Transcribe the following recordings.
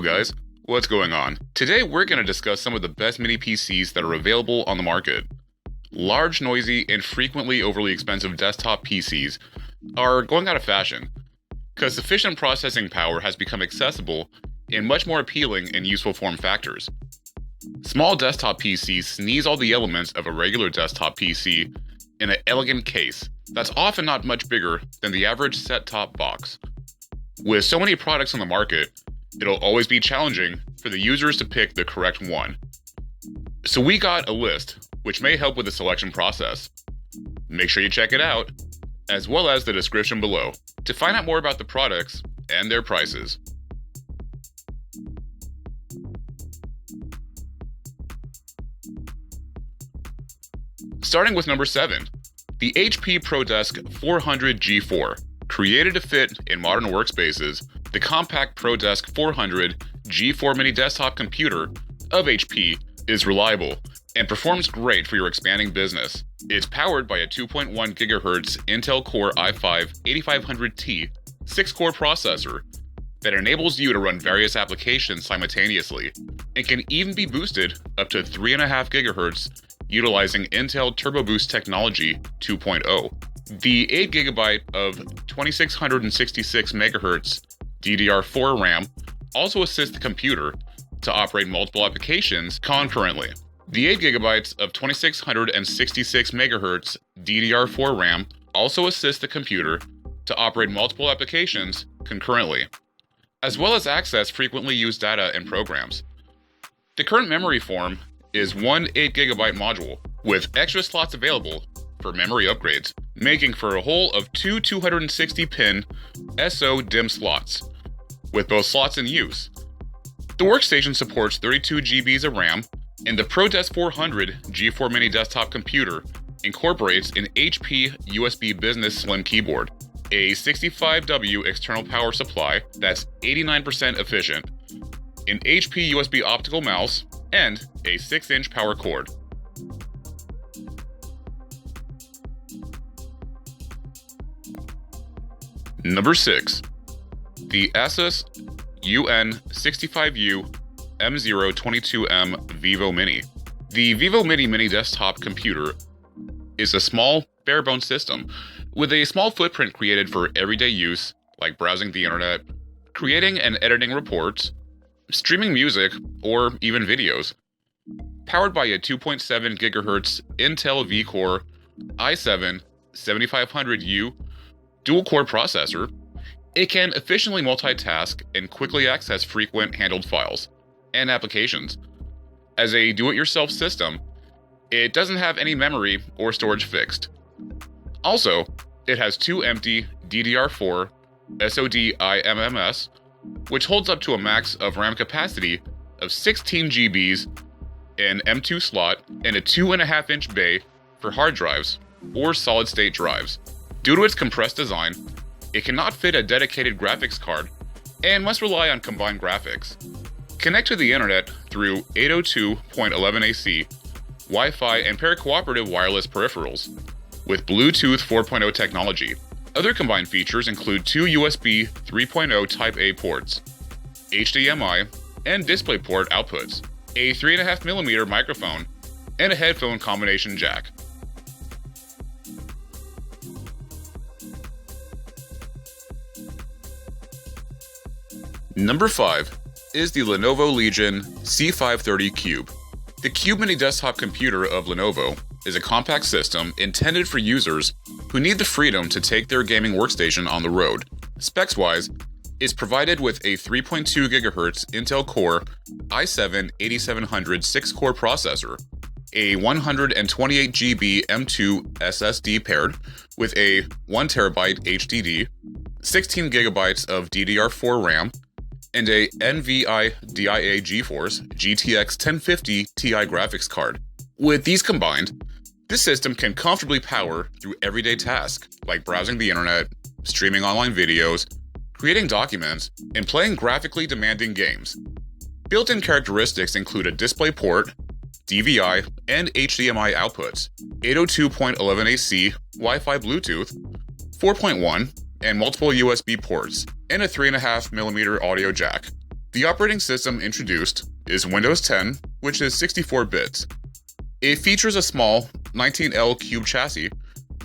Hello guys, what's going on? Today we're going to discuss some of the best mini PCs that are available on the market. Large, noisy, and frequently overly expensive desktop PCs are going out of fashion because sufficient processing power has become accessible and much more appealing and useful form factors. Small desktop PCs sneeze all the elements of a regular desktop PC in an elegant case that's often not much bigger than the average set-top box. With so many products on the market, it'll always be challenging for the users to pick the correct one. So we got a list, which may help with the selection process. Make sure you check it out, as well as the description below, to find out more about the products and their prices. Starting with number 7, the HP PRODESK 400 G4. Created to fit in modern workspaces, the compact PRODESK 400 G4 mini desktop computer of HP is reliable and performs great for your expanding business. It's powered by a 2.1 GHz Intel Core i5-8500T 6-core processor that enables you to run various applications simultaneously and can even be boosted up to 3.5 GHz utilizing Intel Turbo Boost Technology 2.0. The 8GB of 2666 MHz DDR4 RAM also assists the computer to operate multiple applications concurrently. The 8GB of 2666 MHz DDR4 RAM also assists the computer to operate multiple applications concurrently, as well as access frequently used data and programs. The current memory form is one 8GB module with extra slots available for memory upgrades, making for a whole of two 260-pin SO DIMM slots, with both slots in use. The workstation supports 32 GBs of RAM, and the PRODESK 400 G4 mini desktop computer incorporates an HP USB Business Slim keyboard, a 65W external power supply that's 89% efficient, an HP USB optical mouse, and a 6-inch power cord. Number 6. The ASUS UN65U M022M VIVOMINI. The VIVOMINI mini desktop computer is a small, bare-bones system with a small footprint created for everyday use, like browsing the internet, creating and editing reports, streaming music, or even videos. Powered by a 2.7 GHz Intel V-Core i7-7500U dual-core processor, it can efficiently multitask and quickly access frequent handled files and applications. As a do-it-yourself system, it doesn't have any memory or storage fixed. Also, it has two empty DDR4 SOD IMMS, which holds up to a max of RAM capacity of 16 GBs, an M2 slot, and a 2.5-inch bay for hard drives or solid-state drives. Due to its compressed design, it cannot fit a dedicated graphics card and must rely on combined graphics. Connect to the internet through 802.11ac, Wi-Fi, and pair cooperative wireless peripherals with Bluetooth 4.0 technology. Other combined features include two USB 3.0 Type-A ports, HDMI, and DisplayPort outputs, a 3.5mm microphone, and a headphone combination jack. Number 5 is the Lenovo Legion C530 Cube. The Cube mini desktop computer of Lenovo is a compact system intended for users who need the freedom to take their gaming workstation on the road. Specs-wise, it's provided with a 3.2 GHz Intel Core i7-8700 6-core processor, a 128 GB M2 SSD paired with a 1TB HDD, 16 GB of DDR4 RAM, and a NVIDIA GeForce GTX 1050 Ti graphics card. With these combined, this system can comfortably power through everyday tasks like browsing the internet, streaming online videos, creating documents, and playing graphically demanding games. Built-in characteristics include a DisplayPort, DVI, and HDMI outputs, 802.11ac, Wi-Fi Bluetooth, 4.1, and multiple USB ports, and a 3.5mm audio jack. The operating system introduced is Windows 10, which is 64 bits. It features a small 19L cube chassis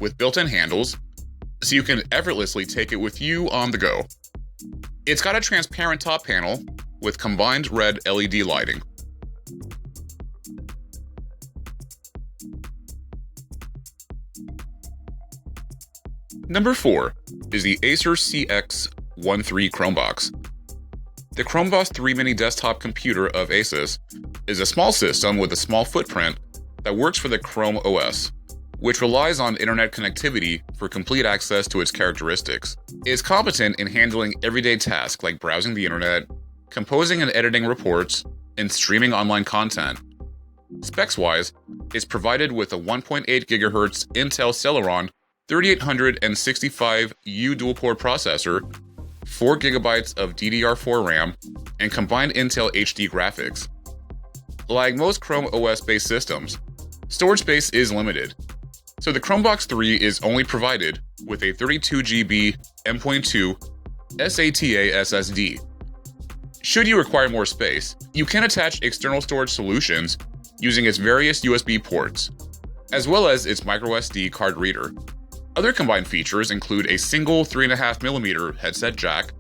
with built-in handles, so you can effortlessly take it with you on the go. It's got a transparent top panel with combined red LED lighting. Number 4 is the ACER CX13 CHROMEBOX. The CHROMEBOX 3 mini desktop computer of ASUS is a small system with a small footprint that works for the Chrome OS, which relies on internet connectivity for complete access to its characteristics. It is competent in handling everyday tasks like browsing the internet, composing and editing reports, and streaming online content. Specs-wise, it's provided with a 1.8 GHz Intel Celeron 3865U dual-core processor, 4 GB of DDR4 RAM, and combined Intel HD graphics. Like most Chrome OS-based systems, storage space is limited, so the CHROMEBOX 3 is only provided with a 32 GB M.2 SATA SSD. Should you require more space, you can attach external storage solutions using its various USB ports, as well as its microSD card reader. Other combined features include a single 3.5mm headset jack,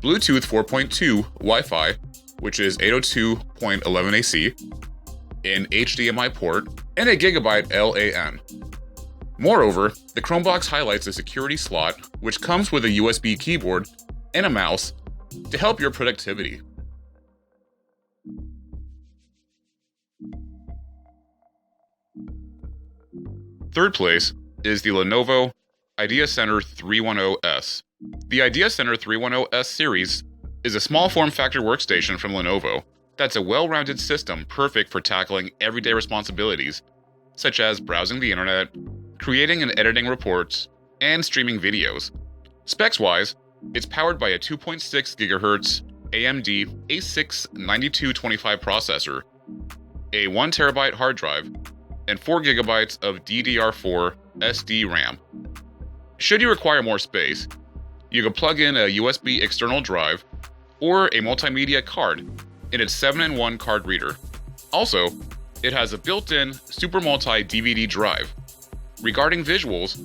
Bluetooth 4.2 Wi-Fi, which is 802.11ac, an HDMI port, and a Gigabyte LAN. Moreover, the CHROMEBOX highlights a security slot, which comes with a USB keyboard and a mouse to help your productivity. Third place is the LENOVO IDEACENTRE 310S. The IDEACENTRE 310S series is a small form factor workstation from Lenovo that's a well-rounded system perfect for tackling everyday responsibilities, such as browsing the internet, creating and editing reports, and streaming videos. Specs-wise, it's powered by a 2.6 GHz AMD A6 9225 processor, a 1 TB hard drive, and 4 GB of DDR4 SD RAM. Should you require more space, you can plug in a USB external drive or a multimedia card in its 7-in-1 card reader. Also, it has a built-in Super Multi DVD drive. Regarding visuals,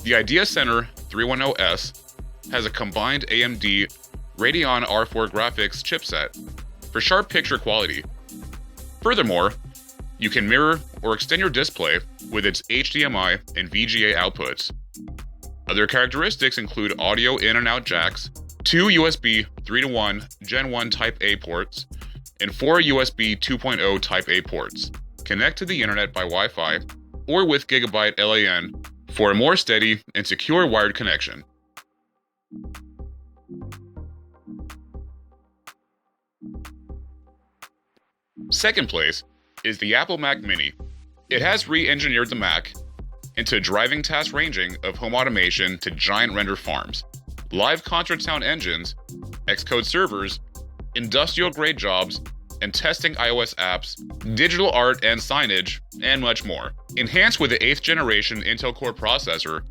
the IDEACENTRE 310S has a combined AMD Radeon R4 graphics chipset for sharp picture quality. Furthermore, you can mirror or extend your display with its HDMI and VGA outputs. Other characteristics include audio in and out jacks, 2 USB 3:1 Gen 1 Type A ports, and 4 USB 2.0 Type A ports. Connect to the internet by Wi-Fi or with Gigabyte LAN for a more steady and secure wired connection. Second place is the Apple Mac Mini. It has re-engineered the Mac into driving task ranging of home automation to giant render farms, live concert sound engines, Xcode servers, industrial-grade jobs, and testing iOS apps, digital art and signage, and much more. Enhanced with the 8th generation Intel Core processor,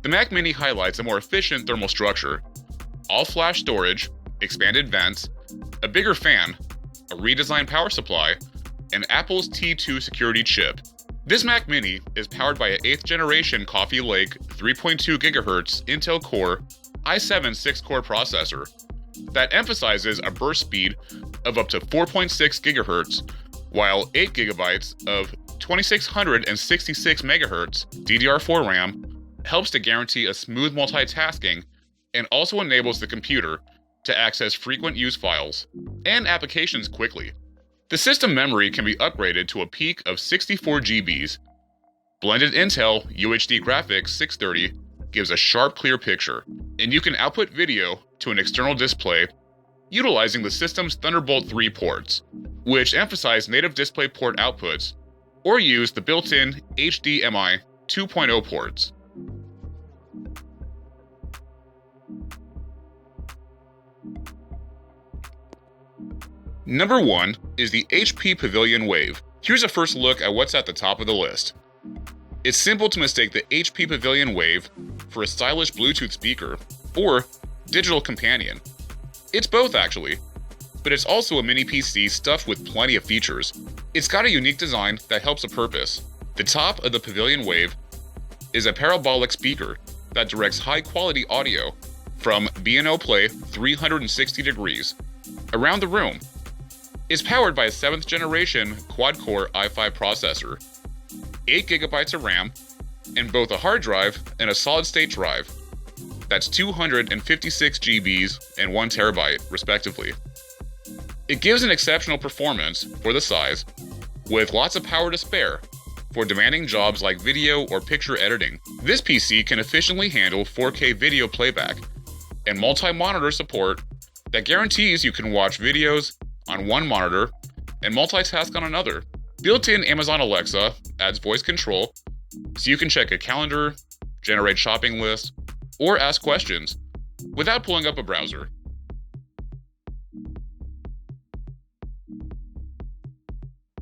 the Mac Mini highlights a more efficient thermal structure, all-flash storage, expanded vents, a bigger fan, a redesigned power supply, and Apple's T2 security chip. This Mac Mini is powered by an 8th generation Coffee Lake 3.2 GHz Intel Core i7 6-core processor that emphasizes a burst speed of up to 4.6 GHz, while 8 GB of 2666 MHz DDR4 RAM helps to guarantee a smooth multitasking and also enables the computer to access frequent use files and applications quickly. The system memory can be upgraded to a peak of 64 GBs. Blended Intel UHD graphics 630 gives a sharp, clear picture, and you can output video to an external display utilizing the system's Thunderbolt 3 ports, which emphasize native DisplayPort outputs, or use the built-in HDMI 2.0 ports. Number 1 is the HP Pavilion Wave. Here's a first look at what's at the top of the list. It's simple to mistake the HP Pavilion Wave for a stylish Bluetooth speaker or digital companion. It's both, actually. but it's also a mini PC stuffed with plenty of features. It's got a unique design that helps a purpose. The top of the Pavilion Wave is a parabolic speaker that directs high-quality audio from B&O Play 360 degrees around the room. It's powered by a 7th generation quad-core i5 processor, 8 GB of RAM, and both a hard drive and a solid-state drive. That's 256 GBs and 1 TB, respectively. It gives an exceptional performance for the size, with lots of power to spare for demanding jobs like video or picture editing. This PC can efficiently handle 4K video playback and multi-monitor support that guarantees you can watch videos on one monitor and multitask on another. Built-in Amazon Alexa adds voice control, so you can check a calendar, generate shopping lists, or ask questions without pulling up a browser.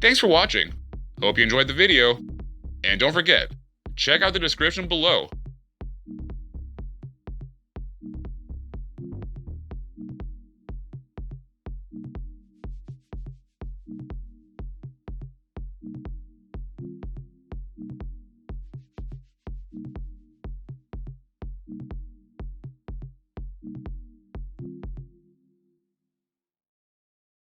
Thanks for watching. Hope you enjoyed the video, and don't forget, check out the description below